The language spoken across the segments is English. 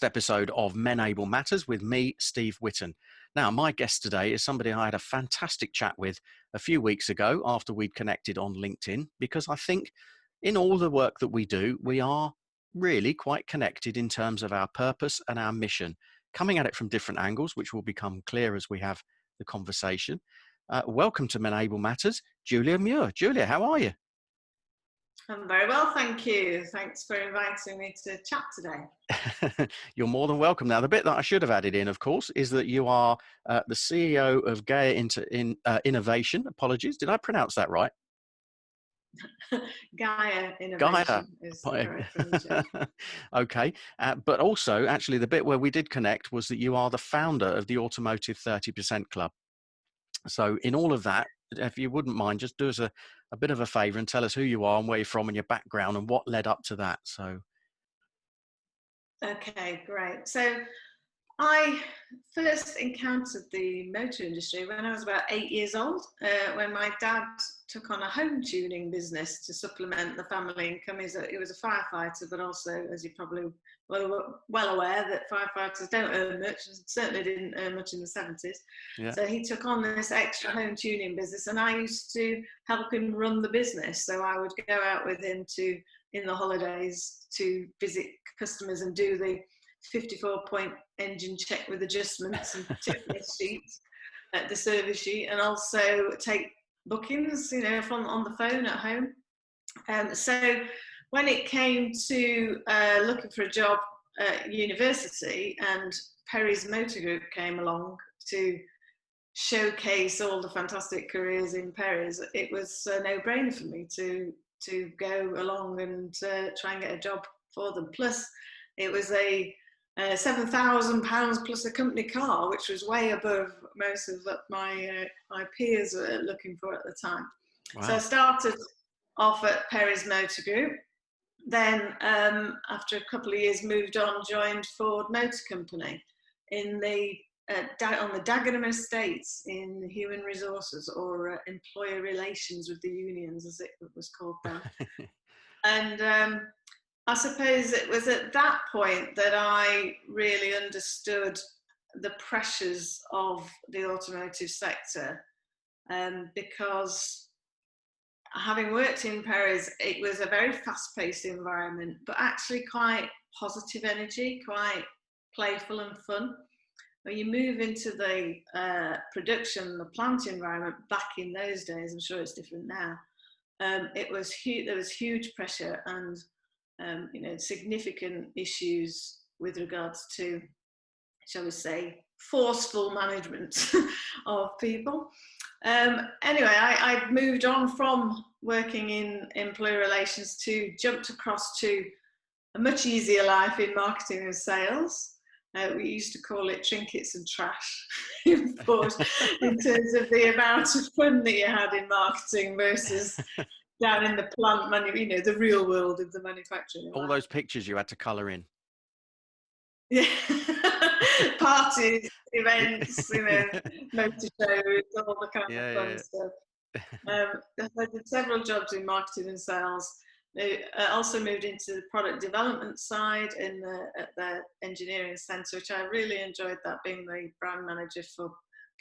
episode of Men Able Matters with me, Steve Whitten. Now, my guest today is somebody I had a fantastic chat with a few weeks ago after we'd connected on LinkedIn, because I think in all the work that we do, we are really quite connected in terms of our purpose and our mission, coming at it from different angles, which will become clear as we have the conversation. Welcome to Men Able Matters, Julia Muir. Julia, how are you? I'm very well, thank you. Thanks for inviting me to chat today. You're more than welcome. Now, the bit that I should have added in, of course, is that you are the CEO of Gaia Innovation. Apologies, did I pronounce that right? Gaia Innovation is the correct pronunciation. Okay, but also, actually, the bit where we did connect was that you are the founder of the Automotive 30% Club. So in all of that, if you wouldn't mind, just do us a bit of a favor and tell us who you are and where you're from and your background and what led up to that. So. Okay, great. So I first encountered the motor industry when I was about 8 years old, when my dad took on a home tuning business to supplement the family income. He was a firefighter, but also, as you probably well aware, that firefighters don't earn much, and certainly didn't earn much in the 70s. Yeah. So he took on this extra home tuning business, and I used to help him run the business. So I would go out with him in the holidays to visit customers and do the 54-point engine check with adjustments and checklist sheets at the service sheet, and also take bookings, from on the phone at home. So when it came to looking for a job at university, and Perry's Motor Group came along to showcase all the fantastic careers in Perry's, it was a no-brainer for me to go along and try and get a job for them. Plus, it was a £7,000 plus a company car, which was way above most of what my peers were looking for at the time. Wow. So I started off at Perry's Motor Group. Then, after a couple of years, moved on, joined Ford Motor Company in on the Dagenham Estates in human resources, or employer relations with the unions, as it was called then. And I suppose it was at that point that I really understood the pressures of the automotive sector, because having worked in Perry's, it was a very fast-paced environment, but actually quite positive energy, quite playful and fun. When you move into the production, the plant environment back in those days, I'm sure it's different now, there was huge pressure and significant issues with regards to, shall we say, forceful management of people. Anyway, I moved on from working in employee relations to jumped across to a much easier life in marketing and sales. We used to call it trinkets and trash in Ford, in terms of the amount of fun that you had in marketing versus down in the plant, the real world of the manufacturing. All those pictures you had to colour in. Yeah. Parties, events, motor shows, all the kind of fun stuff. I did several jobs in marketing and sales. I also moved into the product development side at the engineering centre, which I really enjoyed, that being the brand manager for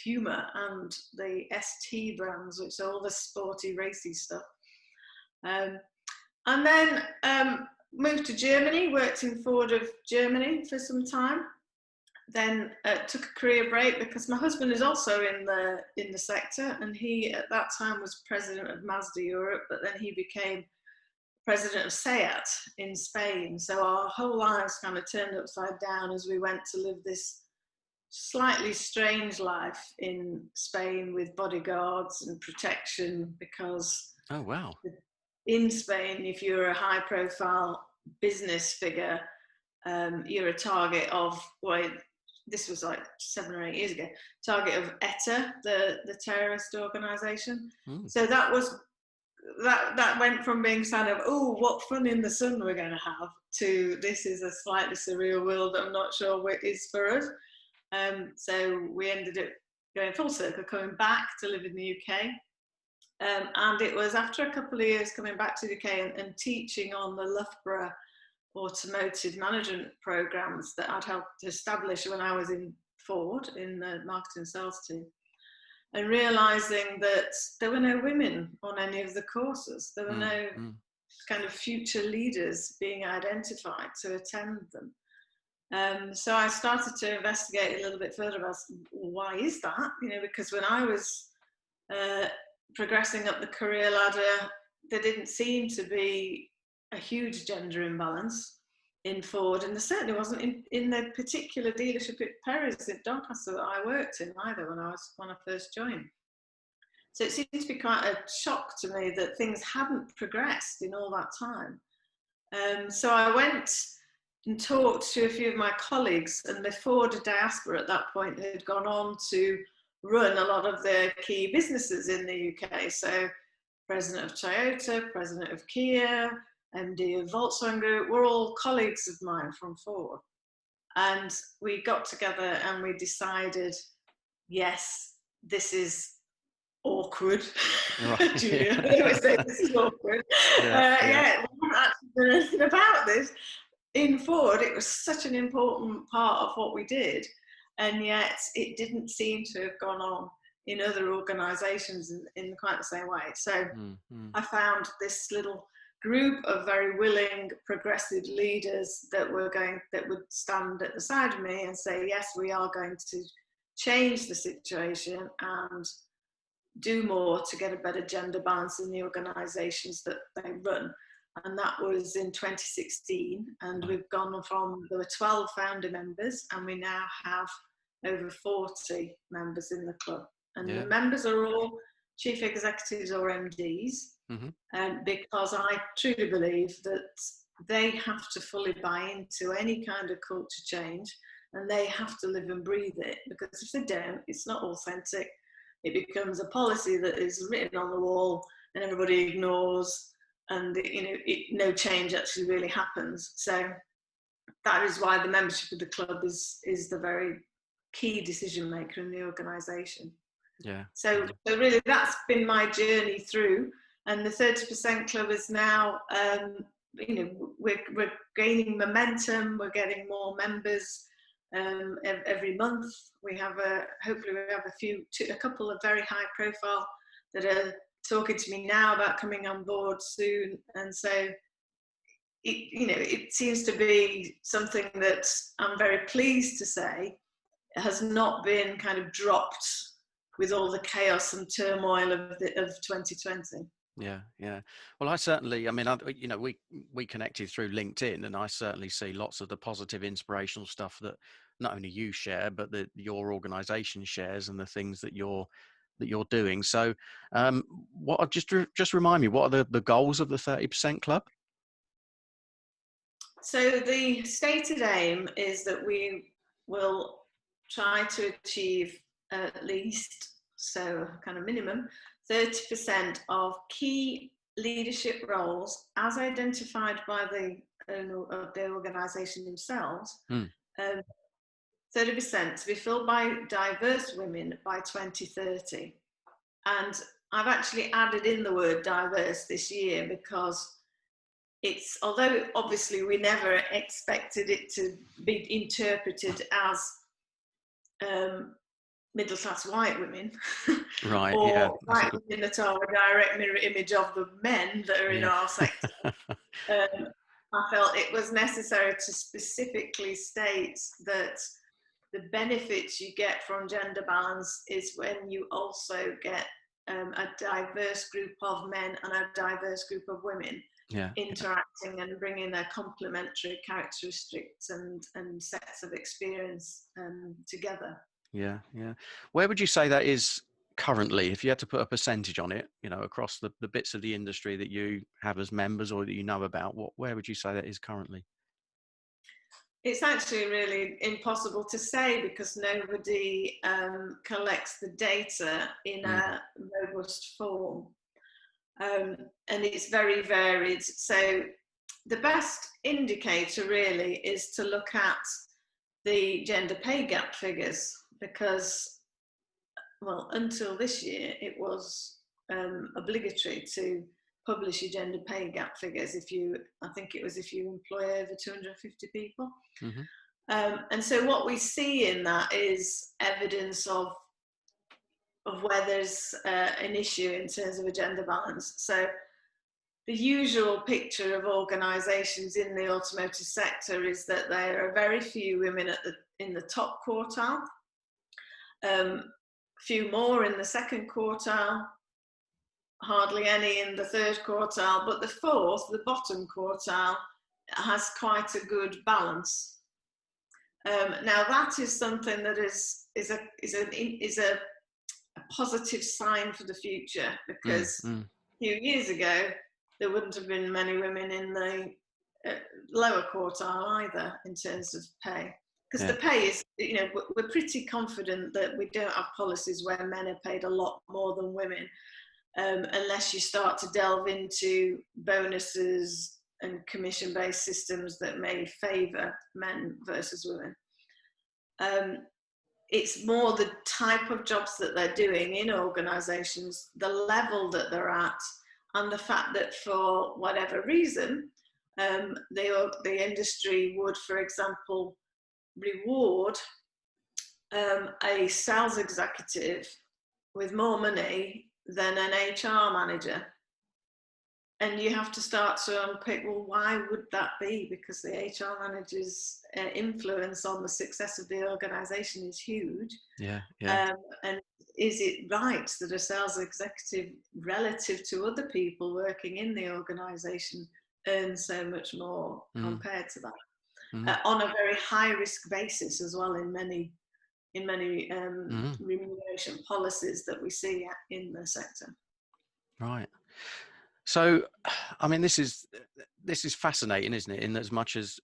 Puma and the ST brands, which are all the sporty, racy stuff. And then moved to Germany, worked in Ford of Germany for some time. Then took a career break because my husband is also in the sector, and he at that time was president of Mazda Europe, but then he became president of SEAT in Spain. So our whole lives kind of turned upside down as we went to live this slightly strange life in Spain with bodyguards and protection, because oh wow, in Spain, if you're a high profile business figure, you're a target of, well, this was like 7 or 8 years ago, target of ETA, the terrorist organization. So that went from being kind of, oh, what fun in the sun we're going to have, to this is a slightly surreal world that I'm not sure what is for us. So we ended up going full circle, coming back to live in the UK. And it was after a couple of years coming back to the UK and teaching on the Loughborough automotive management programs that I'd helped to establish when I was in Ford in the marketing sales team, and realizing that there were no women on any of the courses. There were no kind of future leaders being identified to attend them. So I started to investigate a little bit further about why is that? Because when I was progressing up the career ladder, there didn't seem to be a huge gender imbalance in Ford, and there certainly wasn't in the particular dealership at Perry's at Doncaster that I worked in either when I first joined. So it seemed to be quite a shock to me that things hadn't progressed in all that time. So I went and talked to a few of my colleagues, and the Ford diaspora at that point had gone on to run a lot of the key businesses in the UK. So president of Toyota, president of Kia, MD of Volkswagen Group, were all colleagues of mine from Ford. And we got together and we decided, yes, this is awkward. Right. Julia, I always say this is awkward. We haven't actually done anything about this. In Ford, it was such an important part of what we did, and yet it didn't seem to have gone on in other organisations in quite the same way. So I found this little group of very willing, progressive leaders that would stand at the side of me and say, yes, we are going to change the situation and do more to get a better gender balance in the organisations that they run. And that was in 2016. And we've gone from, there were 12 founder members, and we now have over 40 members in the club. And the members are all chief executives or MDs, because I truly believe that they have to fully buy into any kind of culture change, and they have to live and breathe it, because if they don't, it's not authentic. It becomes a policy that is written on the wall and everybody ignores, and no change actually really happens. So that is why the membership of the club is the very key decision maker in the organisation. So really that's been my journey through, and the 30% club is now we're gaining momentum, we're getting more members every month. We have hopefully we have a couple of very high profile that are talking to me now about coming on board soon, and so it seems to be something that I'm very pleased to say has not been kind of dropped with all the chaos and turmoil of 2020. Well, I certainly, we connected through LinkedIn, and I certainly see lots of the positive, inspirational stuff that not only you share, but that your organization shares, and the things that you're doing. So what just remind me, what are the goals of the 30% club? So the stated aim is that we will try to achieve at least, so kind of minimum, 30% of key leadership roles as identified by the organisation themselves, 30% to be filled by diverse women by 2030. And I've actually added in the word diverse this year, because although obviously we never expected it to be interpreted as middle-class white women, right? or white women that are a direct mirror image of the men that are in our sector. I felt it was necessary to specifically state that the benefits you get from gender balance is when you also get a diverse group of men and a diverse group of women interacting and bringing their complementary characteristics and sets of experience together. Where would you say that is currently, if you had to put a percentage on it, across the bits of the industry that you have as members or that you know about? Where would you say that is currently? It's actually really impossible to say, because nobody collects the data in a robust form, and it's very varied. So the best indicator really is to look at the gender pay gap figures, because, well, until this year it was obligatory to publish your gender pay gap figures if you employ over 250 people. Mm-hmm. And so what we see in that is evidence of where there's an issue in terms of a gender balance. So the usual picture of organisations in the automotive sector is that there are very few women in the top quartile, few more in the second quartile, hardly any in the third quartile, but the fourth, the bottom quartile, has quite a good balance. Now that is something that is a positive sign for the future, because a few years ago there wouldn't have been many women in the lower quartile either in terms of pay, because the pay is, we're pretty confident that we don't have policies where men are paid a lot more than women, unless you start to delve into bonuses and commission-based systems that may favour men versus women. It's more the type of jobs that they're doing in organisations, the level that they're at, and the fact that for whatever reason, the industry would, for example, reward a sales executive with more money than an HR manager. And you have to start to unpick, well, why would that be? Because the HR manager's influence on the success of the organisation is huge. And is it right that a sales executive, relative to other people working in the organisation, earns so much more compared to that? On a very high risk basis as well in many remuneration policies that we see in the sector. Right. So, I mean, this is fascinating, isn't it? In as much as,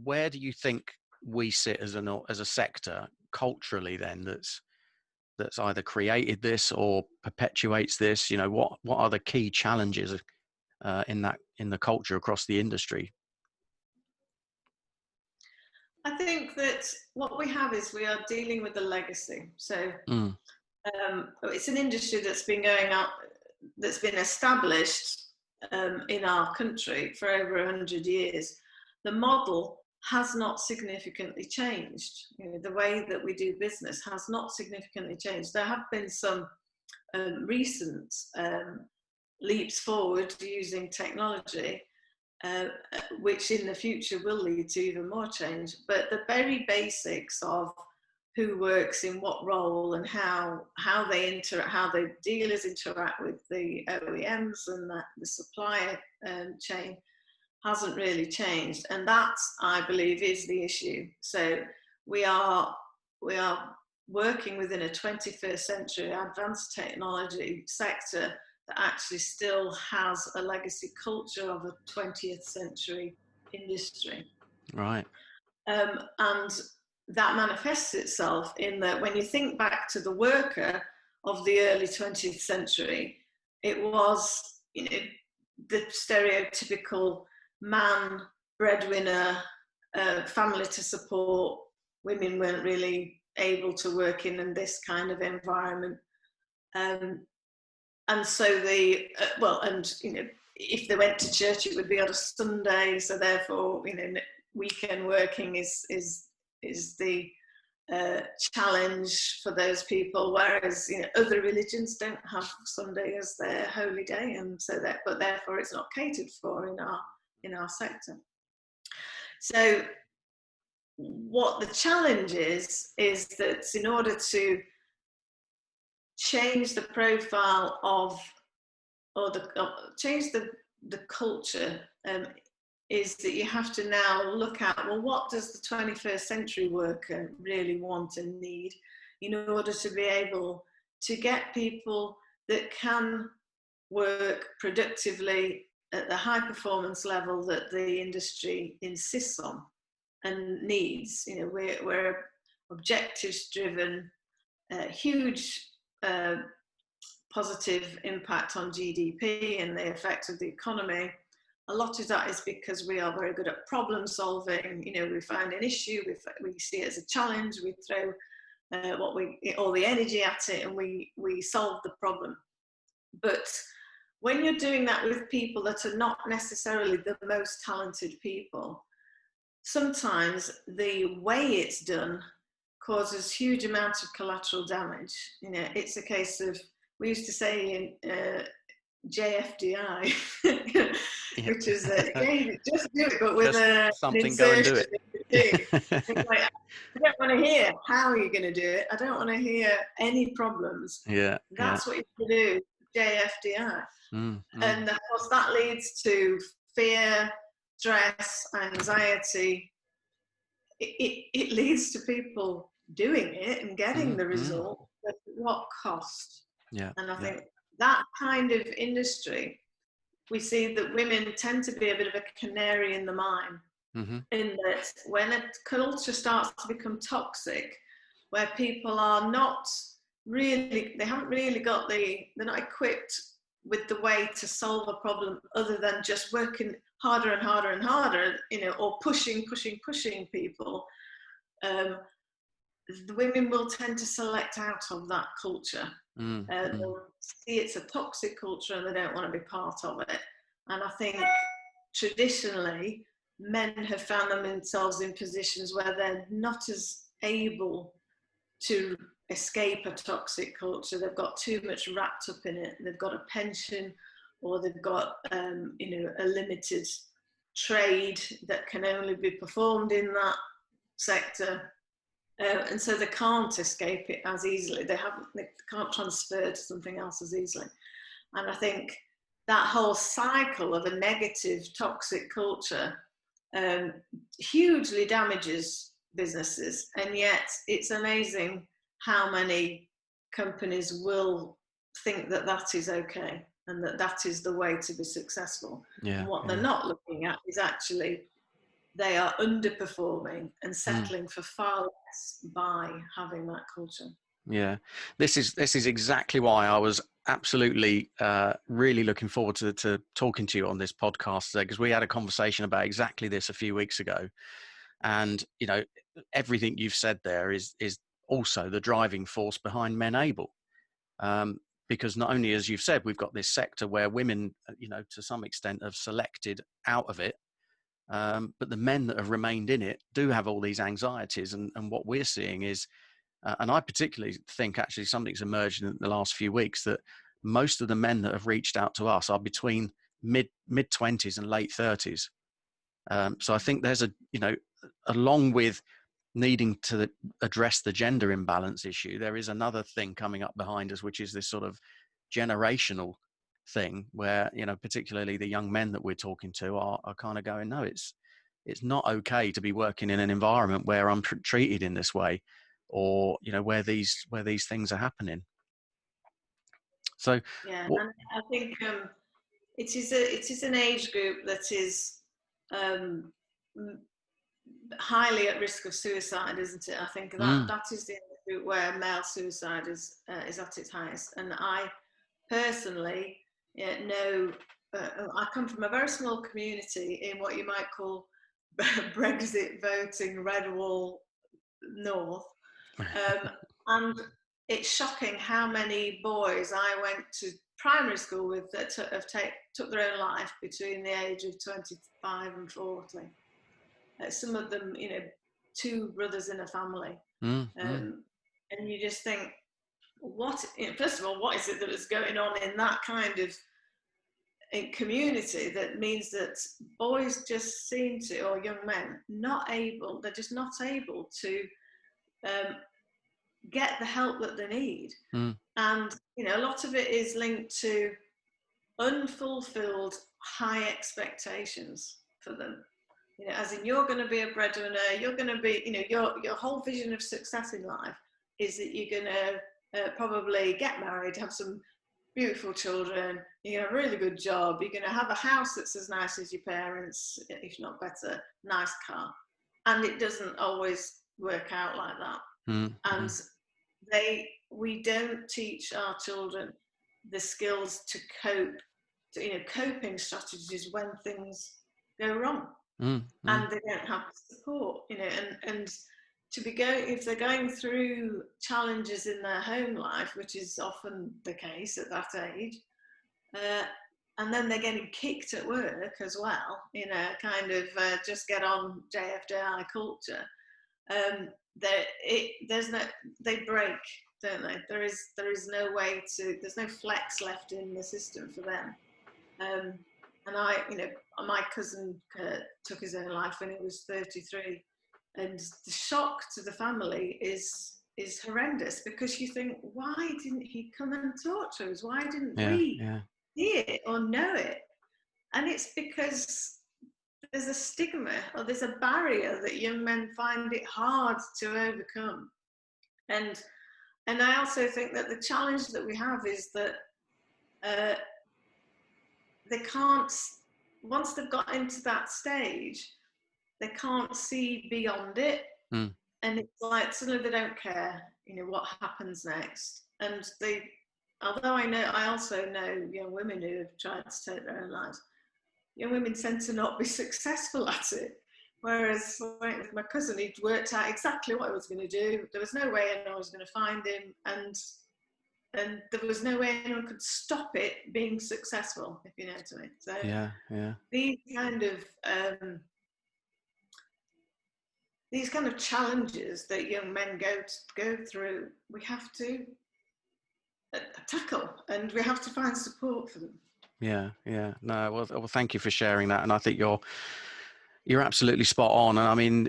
where do you think we sit as a sector culturally then that's either created this or perpetuates this? What are the key challenges in the culture across the industry? I think that what we have is we are dealing with a legacy. So it's an industry that's been going up, that's been established in our country for over 100 years. The model has not significantly changed. The way that we do business has not significantly changed. There have been some recent leaps forward using technology, which in the future will lead to even more change. But the very basics of who works in what role and how they interact, how the dealers interact with the OEMs and the supplier chain hasn't really changed, and that, I believe, is the issue. So we are working within a 21st century advanced technology sector that actually still has a legacy culture of a 20th century industry. Right. And that manifests itself in that when you think back to the worker of the early 20th century, it was, the stereotypical man, breadwinner, family to support. Women weren't really able to work in this kind of environment. And so if they went to church, it would be on a Sunday. So therefore, weekend working is the challenge for those people, whereas other religions don't have Sunday as their holy day, and so but therefore it's not catered for in our sector. So what the challenge is that in order to change the profile of, or change the culture, is that you have to now look at, well, what does the 21st century worker really want and need in order to be able to get people that can work productively at the high performance level that the industry insists on and needs. We're objectives driven, huge positive impact on GDP and the effect of the economy. A lot of that is because we are very good at problem solving. We find an issue, we see it as a challenge, we throw all the energy at it, and we solve the problem. But when you're doing that with people that are not necessarily the most talented people, sometimes the way it's done causes huge amounts of collateral damage. You know, it's a case of, we used to say in JFDI, Yeah. which is just do it, but with Just an something, go and do insertion it. in between. It's like, I don't want to hear how are you going to do it. I don't want to hear any problems. Yeah, yeah. That's what you can do, JFDI. Mm, mm, And of course, that leads to fear, stress, anxiety. It leads to people doing it and getting mm, the mm. result, but at what cost? Yeah, And I yeah. think that kind of industry, we see that women tend to be a bit of a canary in the mine, Mm-hmm. in that when a culture starts to become toxic, where people are not really, they haven't really got they're not equipped with the way to solve a problem other than just working harder and harder and harder, you know, or pushing people, the women will tend to select out of that culture. Mm, mm. They'll see it's a toxic culture and they don't want to be part of it. And I think traditionally, men have found themselves in positions where they're not as able to escape a toxic culture. They've got too much wrapped up in it. They've got a pension, or they've got you know, a limited trade that can only be performed in that sector. And so they can't escape it as easily. They can't transfer to something else as easily. And I think that whole cycle of a negative, toxic culture hugely damages businesses. And yet it's amazing how many companies will think that that is okay and that that is the way to be successful. Yeah, And what they're yeah. not looking at is actually they are underperforming and Mm. settling for far less by having that culture. Yeah, this is exactly why I was absolutely really looking forward to talking to you on this podcast today, because we had a conversation about exactly this a few weeks ago, and you know, everything you've said there is also the driving force behind Men Able, because not only, as you've said, we've got this sector where women, you know, to some extent have selected out of it, but the men that have remained in it do have all these anxieties, and what we're seeing is. And I particularly think actually something's emerged in the last few weeks, that most of the men that have reached out to us are between mid 20s and late 30s. So I think there's you know, along with needing to address the gender imbalance issue, there is another thing coming up behind us, which is this sort of generational thing where, you know, particularly the young men that we're talking to are kind of going, no, it's not okay to be working in an environment where I'm treated in this way, or you know, where these things are happening. So Yeah, what? and I think it is an age group that is um, highly at risk of suicide, isn't it? I think Mm, that is the group where male suicide is at its highest. And I personally know, I come from a very small community in what you might call Brexit voting red wall north, and it's shocking how many boys I went to primary school with that took their own life between the age of 25 and 40. Some of them, you know, two brothers in a family. mm, mm, And you just think, what, you know, first of all, what is it that is going on in that kind of community that means that boys just seem to, or young men, they're just not able to um, get the help that they need. mm, And, you know, a lot of it is linked to unfulfilled high expectations for them. You know, as in, you're going to be a breadwinner, you're going to be, you know, your whole vision of success in life is that you're going to probably get married, have some beautiful children, you're going to have a really good job, you're going to have a house that's as nice as your parents, if not better, nice car. And it doesn't always work out like that. mm, And mm, we don't teach our children the skills to cope, you know, coping strategies when things go wrong, mm, mm. and they don't have support, you know, and to be going, if they're going through challenges in their home life, which is often the case at that age, and then they're getting kicked at work as well, kind of just get on JFDI culture. There's no, they break, don't they? There is no way to, there's no flex left in the system for them. And my cousin took his own life when he was 33, and the shock to the family is horrendous, because you think, why didn't he come and talk to us? Why didn't we see it or know it? And it's because there's a stigma, or there's a barrier that young men find it hard to overcome. And I also think that the challenge that we have is that they can't, once they've got into that stage, they can't see beyond it. And it's like suddenly they don't care, what happens next. And although I also know young women who have tried to take their own lives, young women tend to not be successful at it. Whereas, like with my cousin, he'd worked out exactly what he was going to do. There was no way anyone was going to find him, and there was no way anyone could stop it being successful, if you know what I mean. So these kind of challenges that young men go through, we have to tackle, and we have to find support for them. No, well, thank you for sharing that, and I think you're absolutely spot on. And I mean,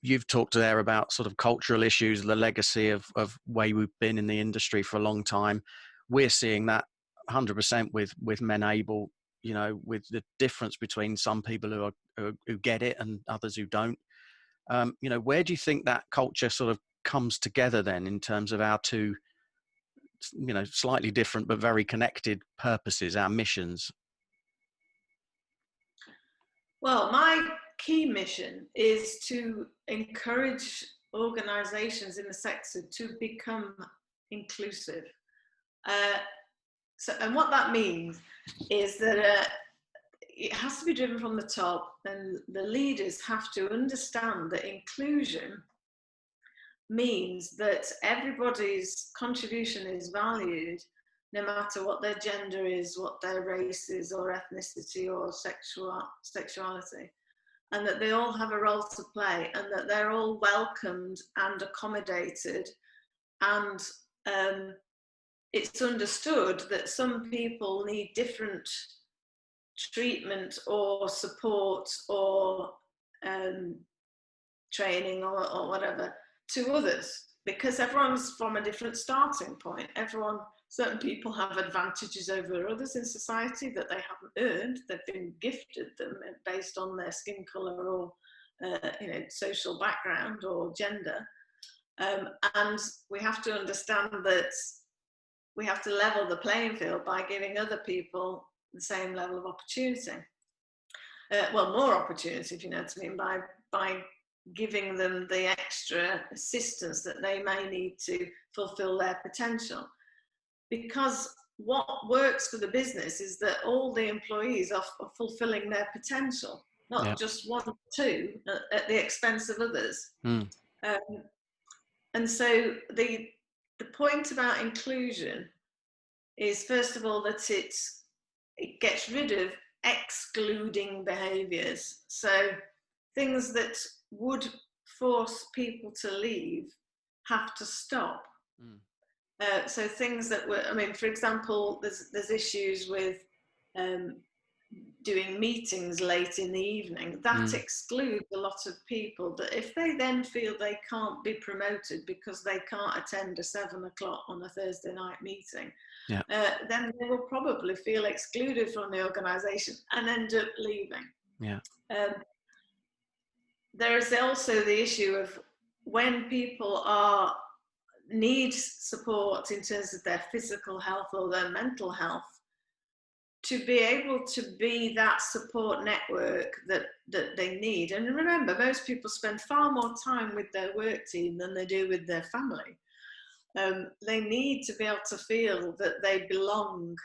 you've talked there about sort of cultural issues, the legacy of way we've been in the industry for a long time. We're seeing that 100% with Men Able, with the difference between some people who get it and others who don't. Where do you think that culture sort of comes together then, in terms of our two, slightly different but very connected purposes, our missions? Well, my key mission is to encourage organisations in the sector to become inclusive. And what that means is that it has to be driven from the top, and the leaders have to understand that inclusion means that everybody's contribution is valued, no matter what their gender is, what their race is, or ethnicity, or sexuality, and that they all have a role to play, and that they're all welcomed and accommodated. And it's understood that some people need different treatment or support or training or whatever to others, because everyone's from a different starting point. Certain people have advantages over others in society that they haven't earned. They've been gifted them based on their skin colour or social background or gender. And we have to understand that we have to level the playing field by giving other people the same level of opportunity. More opportunity, if you know what I mean, by giving them the extra assistance that they may need to fulfill their potential. Because what works for the business is that all the employees are fulfilling their potential, not just one or two at the expense of others. And so the point about inclusion is, first of all, that it gets rid of excluding behaviours. So things that would force people to leave have to stop. So things that were, for example, there's issues with doing meetings late in the evening. That excludes a lot of people, that if they then feel they can't be promoted because they can't attend a 7 o'clock on a Thursday night meeting, then they will probably feel excluded from the organisation and end up leaving. There is also the issue of when people need support in terms of their physical health or their mental health, to be able to be that support network that they need. And remember, most people spend far more time with their work team than they do with their family. They need to be able to feel that they belong,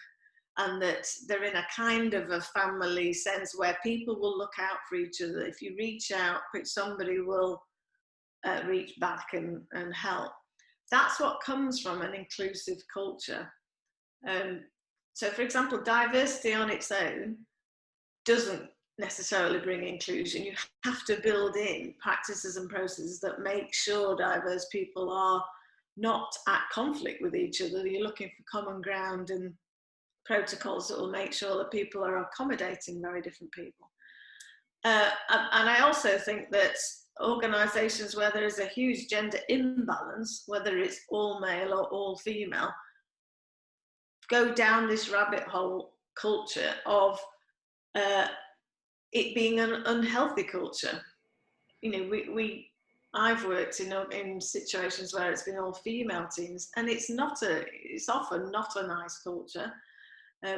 and that they're in a kind of a family sense where people will look out for each other. If you reach out, somebody will reach back and help. That's what comes from an inclusive culture. So, for example, diversity on its own doesn't necessarily bring inclusion. You have to build in practices and processes that make sure diverse people are not at conflict with each other. You're looking for common ground and protocols that will make sure that people are accommodating very different people. And I also think that organisations where there is a huge gender imbalance, whether it's all male or all female, go down this rabbit hole culture of it being an unhealthy culture. You know, I've worked in situations where it's been all female teams, and it's often not a nice culture.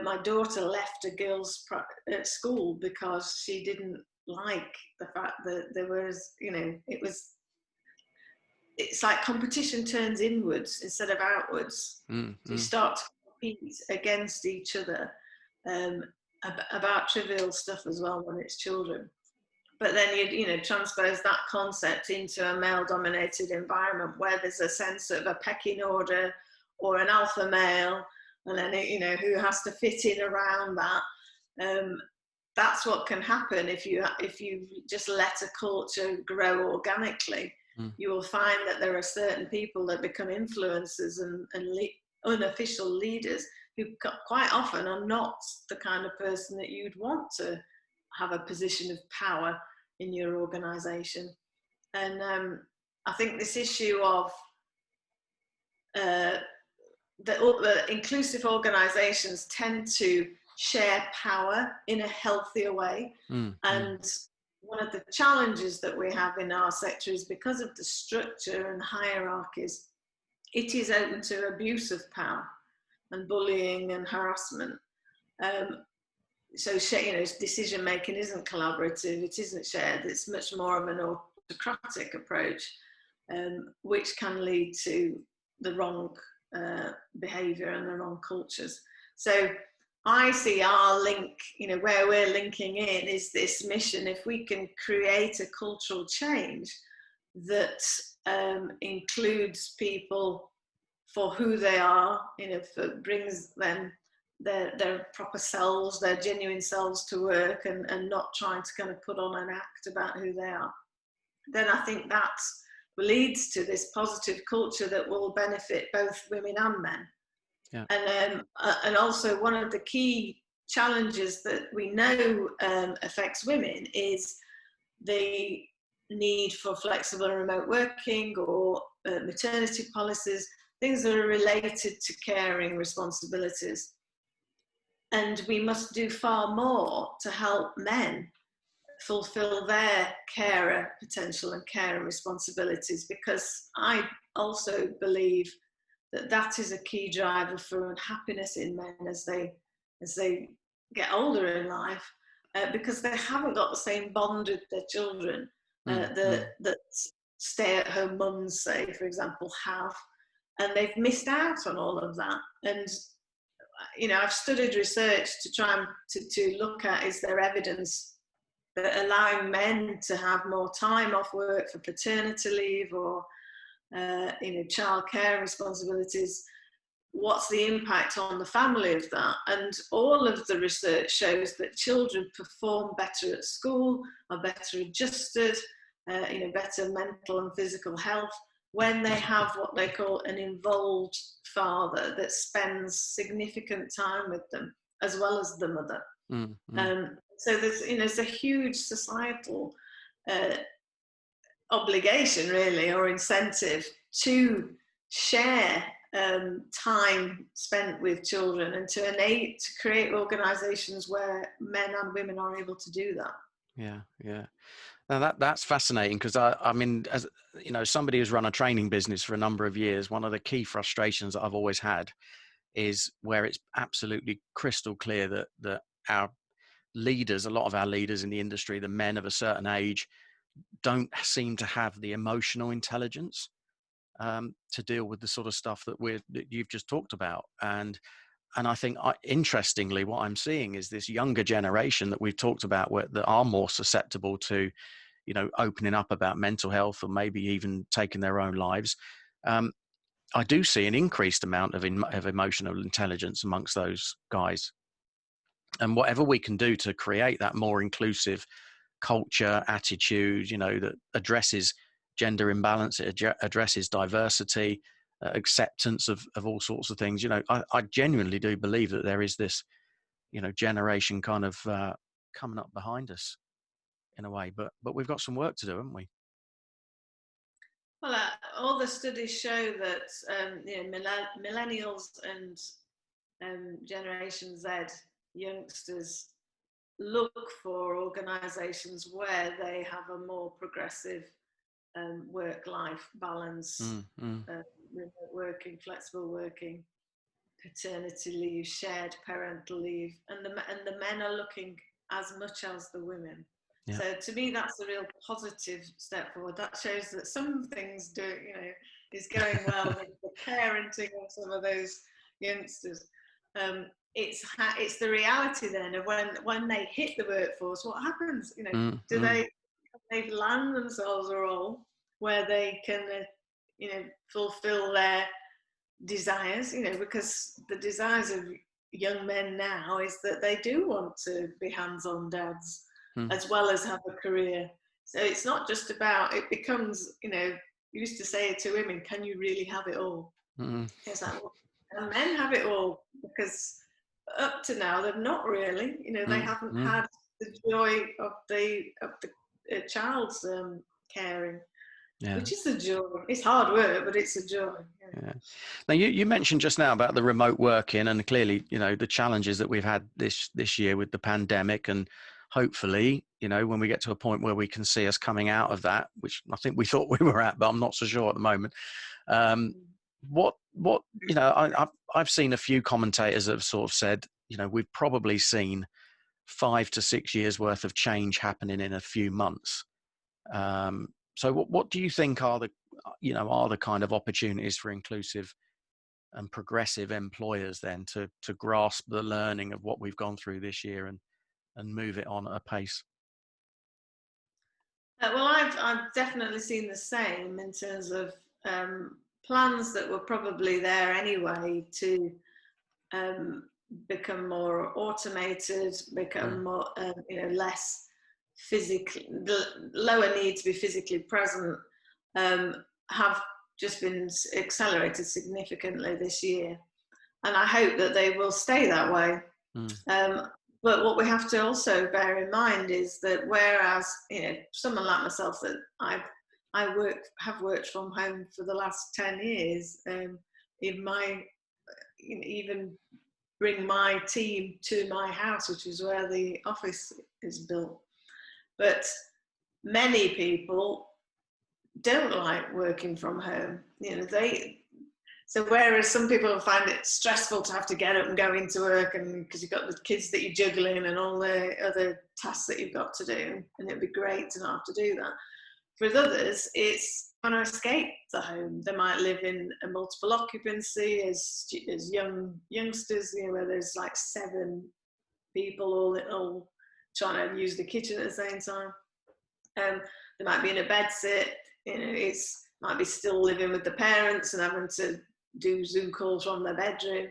My daughter left a girls' school because she didn't like the fact that there was, it's like competition turns inwards instead of outwards. So you start to compete against each other about trivial stuff as well when it's children. But then you transpose that concept into a male-dominated environment where there's a sense of a pecking order or an alpha male, and then who has to fit in around that. That's what can happen if you just let a culture grow organically. You will find that there are certain people that become influencers and unofficial leaders who quite often are not the kind of person that you'd want to have a position of power in your organisation. And I think this issue of the inclusive organisations tend to share power in a healthier way. And one of the challenges that we have in our sector is because of the structure and hierarchies, it is open to abuse of power and bullying and harassment. So decision making isn't collaborative, it isn't shared, it's much more of an autocratic approach, which can lead to the wrong behaviour and the wrong cultures. So I see our link, where we're linking in is this mission. If we can create a cultural change that includes people for who they are, brings them their proper selves, their genuine selves to work, and not trying to kind of put on an act about who they are, then I think that leads to this positive culture that will benefit both women and men. Yeah. And also one of the key challenges that we know affects women is the need for flexible and remote working or maternity policies, things that are related to caring responsibilities. And we must do far more to help men fulfill their carer potential and carer responsibilities, because I also believe that that is a key driver for unhappiness in men as they get older in life, because they haven't got the same bond with their children that stay-at-home mums, say, for example, have, and they've missed out on all of that. And I've studied research to try and to look at, is there evidence that allowing men to have more time off work for paternity leave or childcare responsibilities, what's the impact on the family of that? And all of the research shows that children perform better at school, are better adjusted, better mental and physical health when they have what they call an involved father that spends significant time with them, as well as the mother. So there's a huge societal obligation, really, or incentive to share time spent with children and to create organisations where men and women are able to do that. Yeah. Now that's fascinating, because I mean, as somebody who's run a training business for a number of years, one of the key frustrations that I've always had is where it's absolutely crystal clear that our leaders, a lot of our leaders in the industry, the men of a certain age, don't seem to have the emotional intelligence to deal with the sort of stuff that you've just talked about. And I think, interestingly, what I'm seeing is this younger generation that we've talked about, that are more susceptible to, opening up about mental health or maybe even taking their own lives. I do see an increased amount of emotional intelligence amongst those guys. And whatever we can do to create that more inclusive culture, attitude, that addresses gender imbalance, it addresses diversity, acceptance of all sorts of things. I genuinely do believe that there is this, generation kind of coming up behind us in a way, but we've got some work to do, haven't we? Well, all the studies show that millennials and Generation Z youngsters look for organisations where they have a more progressive work-life balance, remote working, flexible working, paternity leave, shared parental leave, and the men are looking as much as the women. Yeah. So to me, that's a real positive step forward. That shows that some things is going well with the parenting of some of those youngsters. It's the reality then of when they hit the workforce, what happens? Do they land themselves a role where they can fulfill their desires? Because the desires of young men now is that they do want to be hands-on dads as well as have a career. So it's not just about, it becomes, you used to say to women, can you really have it all? It's like, well, and men have it all, because up to now they've not really, they haven't had the joy of the child's caring. Yeah. Which is a joy. It's hard work, but it's a joy. Yeah. Now you mentioned just now about the remote working, and clearly, the challenges that we've had this year with the pandemic, and hopefully, when we get to a point where we can see us coming out of that, which I think we thought we were at, but I'm not so sure at the moment. I've seen a few commentators that have sort of said, we've probably seen 5 to 6 years worth of change happening in a few months. So what do you think are the kind of opportunities for inclusive and progressive employers then to grasp the learning of what we've gone through this year and move it on at a pace? Well, I've definitely seen the same in terms of plans that were probably there anyway to become more automated, become more less physically, the lower need to be physically present, have just been accelerated significantly this year, and I hope that they will stay that way. But what we have to also bear in mind is that whereas someone like myself, that have worked from home for the last 10 years, even bring my team to my house, which is where the office is built. But many people don't like working from home. So whereas some people find it stressful to have to get up and go into work, and because you've got the kids that you're juggling and all the other tasks that you've got to do, and it'd be great to not have to do that. For others, it's going to escape the home. They might live in a multiple occupancy as youngsters, where there's like 7 people all trying to use the kitchen at the same time. They might be in a bed sit. Might be still living with the parents and having to do Zoom calls from their bedroom.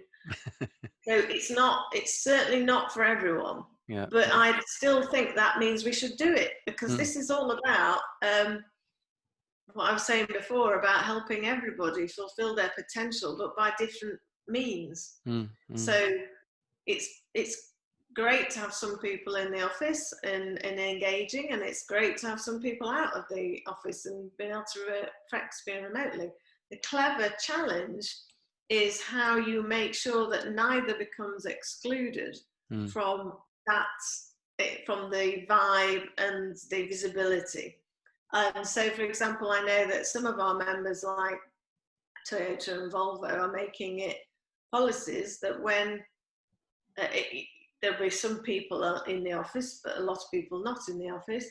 So it's certainly not for everyone. Yeah. But I still think that means we should do it, because this is all about what I was saying before about helping everybody fulfill their potential, but by different means. So it's great to have some people in the office and engaging, and it's great to have some people out of the office and being able to flex being remotely. The clever challenge is how you make sure that neither becomes excluded from the vibe and the visibility. So, for example, I know that some of our members, like Toyota and Volvo, are making it policies that when there'll be some people in the office, but a lot of people not in the office,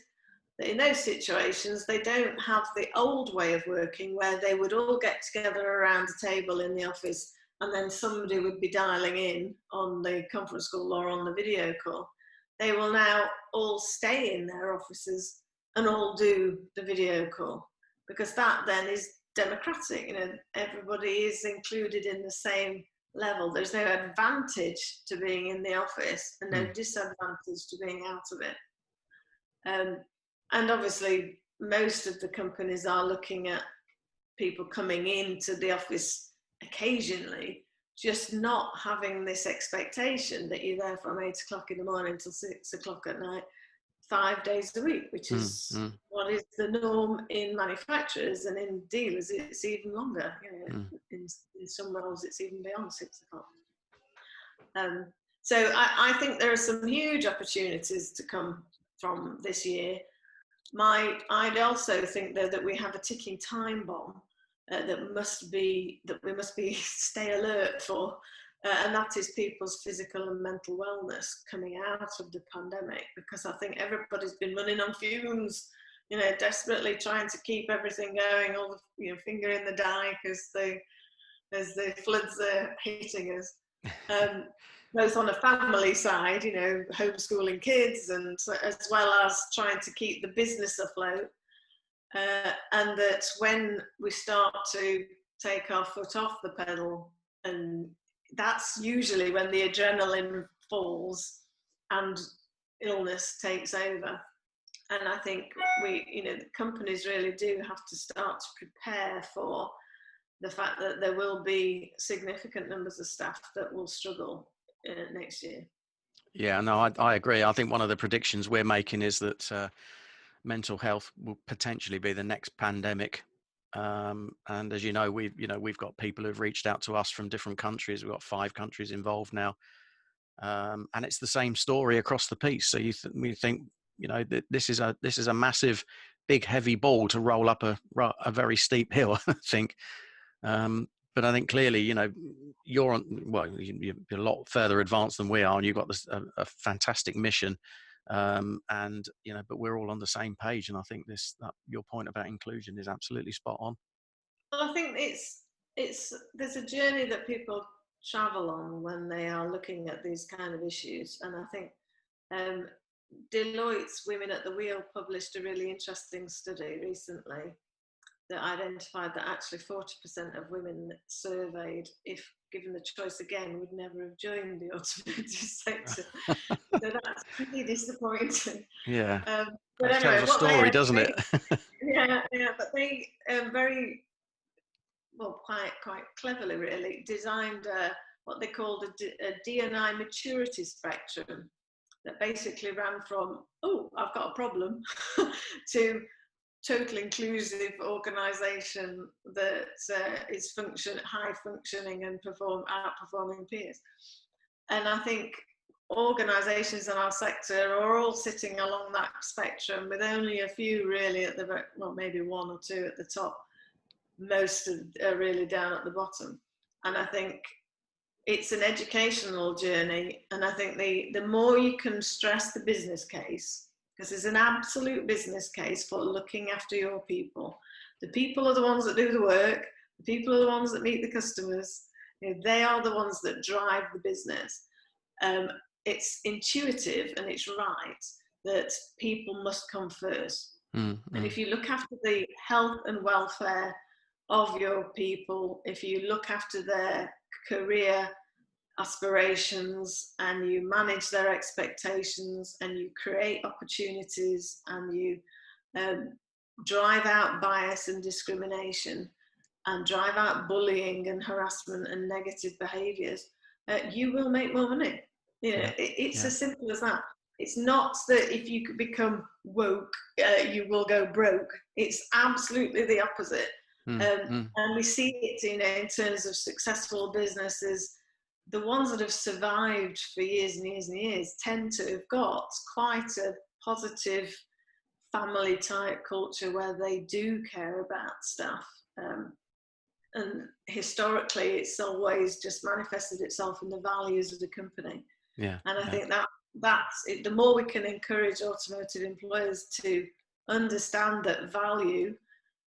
that in those situations, they don't have the old way of working where they would all get together around a table in the office and then somebody would be dialing in on the conference call or on the video call. They will now all stay in their offices and all do the video call, because that then is democratic. Everybody is included in the same level. There's no advantage to being in the office and no disadvantage to being out of it. And obviously, most of the companies are looking at people coming into the office occasionally, just not having this expectation that you're there from 8 o'clock in the morning till 6 o'clock at night, 5 days a week, which is what is the norm in manufacturers, and in dealers it's even longer. In some roles it's even beyond 6 o'clock. So I think there are some huge opportunities to come from this year. I'd also think though that we have a ticking time bomb that we must be stay alert for, and that is people's physical and mental wellness coming out of the pandemic, because I think everybody's been running on fumes, desperately trying to keep everything going, all the finger in the dike as the floods are hitting us. Both on a family side, homeschooling kids, and as well as trying to keep the business afloat. And that when we start to take our foot off the pedal, and that's usually when the adrenaline falls and illness takes over. And I think the companies really do have to start to prepare for the fact that there will be significant numbers of staff that will struggle next year. Yeah, no, I agree. I think one of the predictions we're making is that mental health will potentially be the next pandemic. And as you know, we've got people who've reached out to us from different countries. We've got 5 countries involved now, and it's the same story across the piece. So we think that this is a massive, big, heavy ball to roll up a very steep hill. I think. But I think clearly, you're a lot further advanced than we are, and you've got a fantastic mission. But we're all on the same page, and I think your point about inclusion is absolutely spot on. Well, I think there's a journey that people travel on when they are looking at these kind of issues, and I think Deloitte's Women at the Wheel published a really interesting study recently that identified that actually 40% of women surveyed, if given the choice again, would never have joined the automotive sector. So that's pretty disappointing. Yeah, but that anyway, tells a story, doesn't it? yeah, but they quite cleverly really designed what they called a D&I maturity spectrum that basically ran from, I've got a problem, to total inclusive organisation that is high functioning and outperforming peers. And I think organisations in our sector are all sitting along that spectrum, with only a few really at maybe 1 or 2 at the top. Most are really down at the bottom. And I think it's an educational journey. And I think the more you can stress the business case, because there's an absolute business case for looking after your people. The people are the ones that do the work. The people are the ones that meet the customers. They are the ones that drive the business. It's intuitive and it's right that people must come first. Mm-hmm. And if you look after the health and welfare of your people, if you look after their career aspirations, and you manage their expectations, and you create opportunities, and you drive out bias and discrimination, and drive out bullying and harassment and negative behaviours, you will make more money. It's as simple as that. It's not that if you could become woke, you will go broke. It's absolutely the opposite. And we see it in terms of successful businesses. The ones that have survived for years and years and years tend to have got quite a positive family type culture where they do care about stuff. And historically, it's always just manifested itself in the values of the company. Yeah. And I think that's it. The more we can encourage automotive employers to understand that value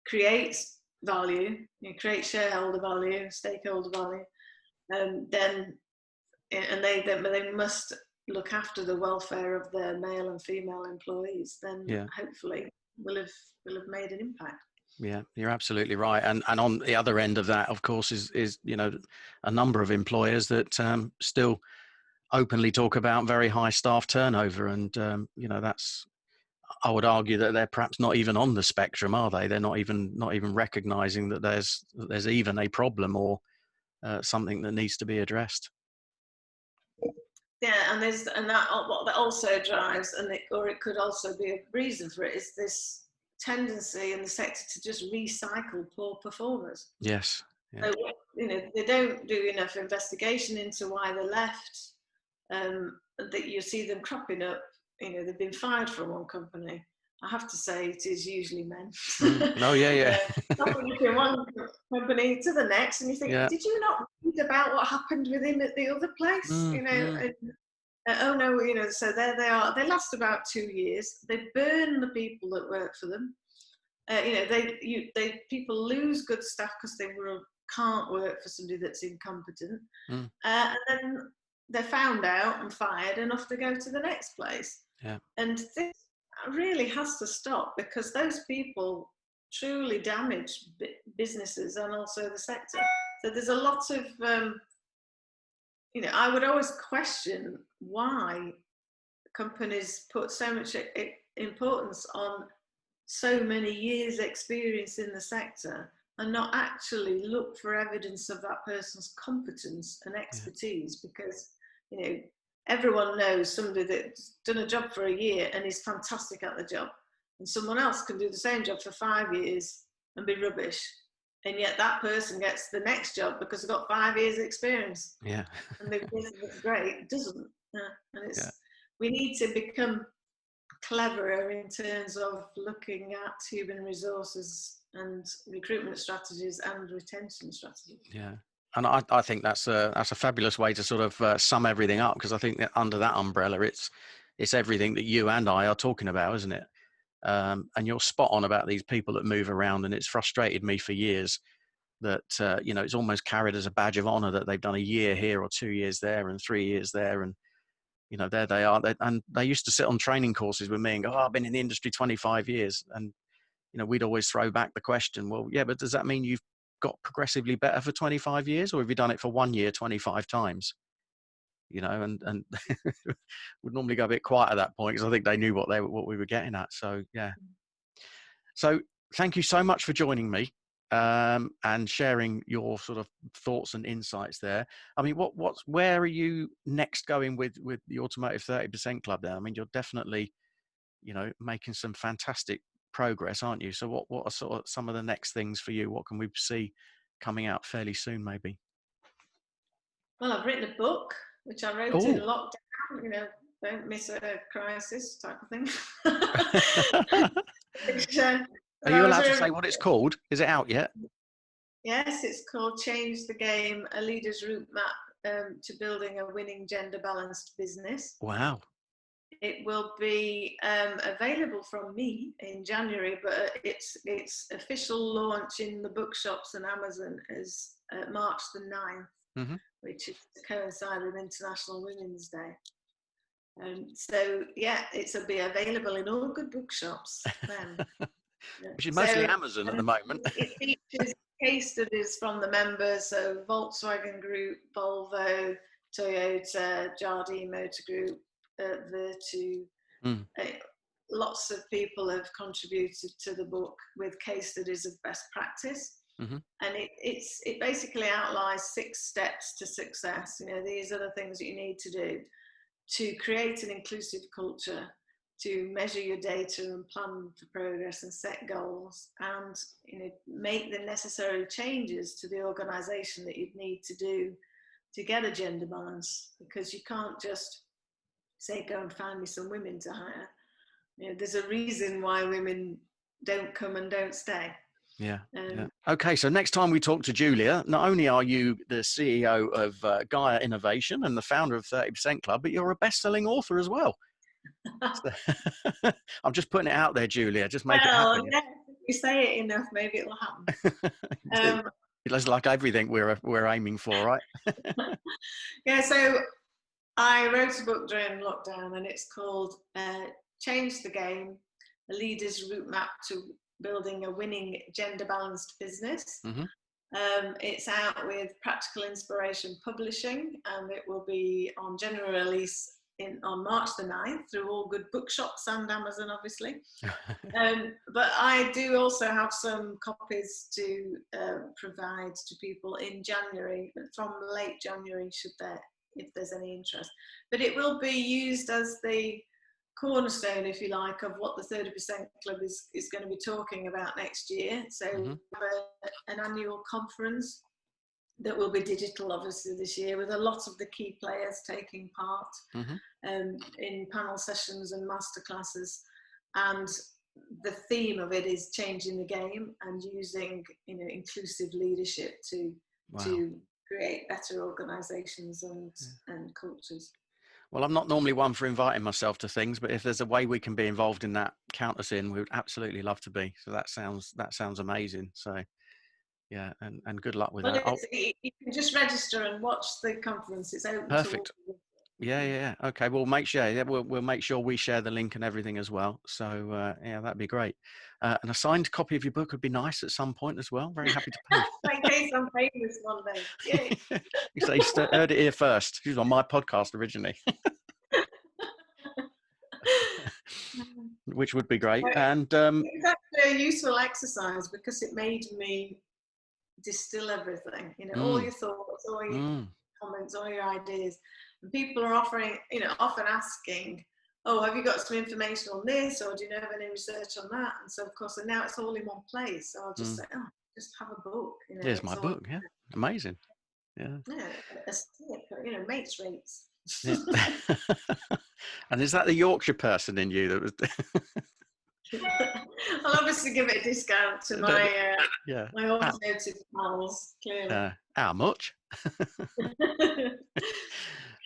creates value, creates shareholder value, stakeholder value, then they must look after the welfare of their male and female employees. Then hopefully we'll have made an impact. Yeah, you're absolutely right. And on the other end of that, of course, is a number of employers that still openly talk about very high staff turnover, and that's, I would argue that they're perhaps not even on the spectrum, are they? They're not even recognizing that there's even a problem or something that needs to be addressed. Yeah, and that what that also drives, or it could also be a reason for it, is this tendency in the sector to just recycle poor performers. Yes. Yeah. So, they don't do enough investigation into why they left. That you see them cropping up. They've been fired from one company. I have to say, it is usually men. Oh, yeah, yeah. Cropping up in one company to the next, and you think, Yeah. did you not read about what happened with him at the other place? And, oh no, so there they are. They last about 2 years. They burn the people that work for them. People lose good staff because they can't work for somebody that's incompetent, and then they're found out and fired, and off they go to the next place. Yeah. And this really has to stop, because those people truly damage businesses and also the sector. So there's a lot of, I would always question why companies put so much importance on so many years experience in the sector and not actually look for evidence of that person's competence and expertise. Because everyone knows somebody that's done a job for a year and is fantastic at the job, and someone else can do the same job for 5 years and be rubbish, and yet that person gets the next job because they've got 5 years experience. Yeah. And the person that's great doesn't. And we need to become cleverer in terms of looking at human resources and recruitment strategies and retention strategies. Yeah. And I think that's a fabulous way to sort of sum everything up, because I think that under that umbrella, it's everything that you and I are talking about, isn't it? And you're spot on about these people that move around, and it's frustrated me for years that it's almost carried as a badge of honor that they've done a year here or 2 years there and 3 years there, and there they are. And they used to sit on training courses with me and go, "Oh, I've been in the industry 25 years," and we'd always throw back the question, well, yeah, but does that mean you've got progressively better for 25 years, or have you done it for 1 year 25 times? And would normally go a bit quiet at that point, because I think they knew what we were getting at. So yeah. So thank you so much for joining me and sharing your sort of thoughts and insights there. I mean, where are you next going with the Automotive 30% Club there? I mean, you're definitely making some fantastic progress, aren't you? So what are sort of some of the next things for you? What can we see coming out fairly soon, maybe? Well, I've written a book, which I wrote in lockdown, don't miss a crisis type of thing. Which, are you allowed to say what it's called? Is it out yet? Yes, it's called Change the Game, a Leader's Route Map to Building a Winning Gender Balanced Business. Wow. It will be available from me in January, but its official launch in the bookshops and Amazon is March the 9th, which is to coincide with International Women's Day. So yeah, it'll be available in all good bookshops then. Which is mostly Amazon at the moment. It features case studies from the members, so Volkswagen Group, Volvo, Toyota, Jardine Motor Group, Virtu. Lots of people have contributed to the book with case studies of best practice. And it basically outlines 6 steps to success. These are the things that you need to do to create an inclusive culture, to measure your data and plan for progress and set goals, and make the necessary changes to the organisation that you'd need to do to get a gender balance, because you can't just say, go and find me some women to hire. There's a reason why women don't come and don't stay. Yeah. Okay, so next time we talk to Julia, not only are you the CEO of Gaia Innovation and the founder of 30% Club, but you're a best-selling author as well. I'm just putting it out there, Julia. Just make it happen. Yeah, if you say it enough, maybe it'll happen. It's like everything we're aiming for, right? Yeah, so I wrote a book during lockdown, and it's called Change the Game, a Leader's Route Map to building a winning gender balanced business. Mm-hmm. It's out with Practical Inspiration Publishing, and it will be on general release on March the 9th through all good bookshops and Amazon, obviously. But I do also have some copies to provide to people in January, from late January, if there's any interest. But it will be used as the cornerstone, if you like, of what the 30% Club is going to be talking about next year. So Mm-hmm. we have an annual conference that will be digital, obviously, this year, with a lot of the key players taking part in panel sessions and masterclasses. And the theme of it is changing the game and using, inclusive leadership to create better organisations and cultures. Well, I'm not normally one for inviting myself to things, but if there's a way we can be involved in that, count us in. We would absolutely love to be. So that sounds amazing. So yeah, and good luck with that. You can just register and watch the conference. It's open Perfect. to all. Yeah. Okay. We'll make sure. Yeah, we'll make sure we share the link and everything as well. So yeah, that'd be great. And a signed copy of your book would be nice at some point as well. Very happy to pay. In case I'm famous one day. Yeah. You say you heard it here first. She was on my podcast originally. Which would be great. And it's actually a useful exercise because it made me distill everything, all your thoughts, all your comments, all your ideas. And people are often asking, oh, have you got some information on this, or do you know of any research on that? And so, of course, and now it's all in one place. So I'll just say, oh, just have a book. Here's my book. Yeah, amazing. Yeah, mates rates. Yeah. And is that the Yorkshire person in you that was? I'll obviously give it a discount to my automotive pals, clearly. How much?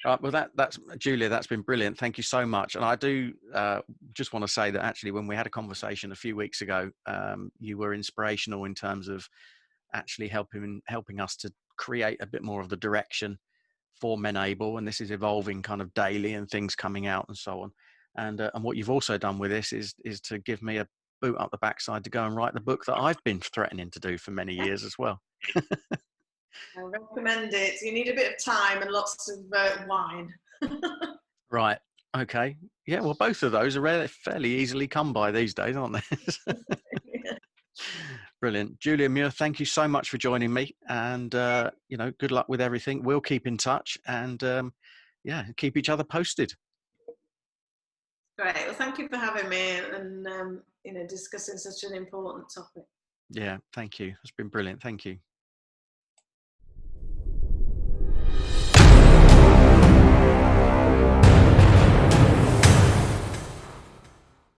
Right, well, that's Julia. That's been brilliant. Thank you so much. And I do just want to say that actually, when we had a conversation a few weeks ago, you were inspirational in terms of actually helping us to create a bit more of the direction for MenAble, and this is evolving kind of daily, and things coming out and so on. And what you've also done with this is to give me a boot up the backside to go and write the book that I've been threatening to do for many years as well. I recommend it. You need a bit of time and lots of wine. Right. Okay. Yeah. Well, both of those are fairly easily come by these days, aren't they? Brilliant. Julia, Muir, thank you so much for joining me, and good luck with everything. We'll keep in touch, and keep each other posted. Great. Well, thank you for having me and discussing such an important topic. Yeah, thank you. It's been brilliant. Thank you.